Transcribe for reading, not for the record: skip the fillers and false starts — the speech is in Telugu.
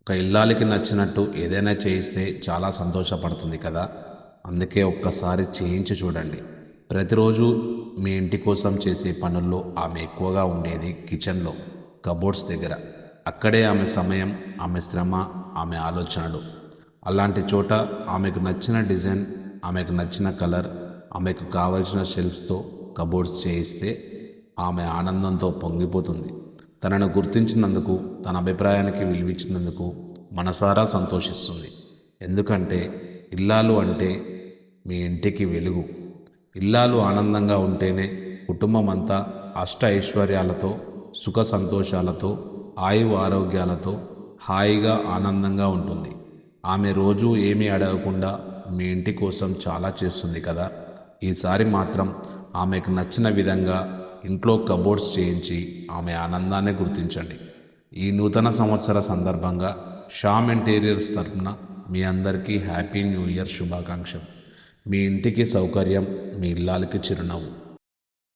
ఒక ఇల్లాలికి నచ్చినట్టు ఏదైనా చేయిస్తే చాలా సంతోషపడుతుంది కదా. అందుకే ఒక్కసారి చేయించి చూడండి. ప్రతిరోజు మీ ఇంటి కోసం చేసే పనుల్లో ఆమె ఎక్కువగా ఉండేది కిచెన్లో, కబోర్డ్స్ దగ్గర. అక్కడే ఆమె సమయం, ఆమె శ్రమ, ఆమె ఆలోచనలు. అలాంటి చోట ఆమెకు నచ్చిన డిజైన్, ఆమెకు నచ్చిన కలర్, ఆమెకు కావలసిన షెల్ఫ్స్తో కబోర్డ్స్ చేయిస్తే ఆమె ఆనందంతో పొంగిపోతుంది. తనను గుర్తించినందుకు, తన అభిప్రాయానికి విలువిచ్చినందుకు మనసారా సంతోషిస్తుంది. ఎందుకంటే ఇల్లాలు అంటే మీ ఇంటికి వెలుగు. ఇల్లాలు ఆనందంగా ఉంటేనే కుటుంబం అంతా అష్ట ఐశ్వర్యాలతో, సుఖ సంతోషాలతో, ఆయువు ఆరోగ్యాలతో హాయిగా ఆనందంగా ఉంటుంది. ఆమె రోజూ ఏమీ అడగకుండా మీ ఇంటి కోసం చాలా చేస్తుంది కదా. ఈసారి మాత్రం ఆమెకు నచ్చిన విధంగా ఇంట్లో కబోర్డ్స్ చేయించి ఆమె ఆనందాన్ని గుర్తించండి. ఈ నూతన సంవత్సర సందర్భంగా శ్యామ్ ఇంటీరియర్స్ తరఫున మీ అందరికీ హ్యాపీ న్యూ ఇయర్ శుభాకాంక్షలు. మీ ఇంటికి సౌకర్యం, మీ ఇల్లాలకి చిరునవ్వు.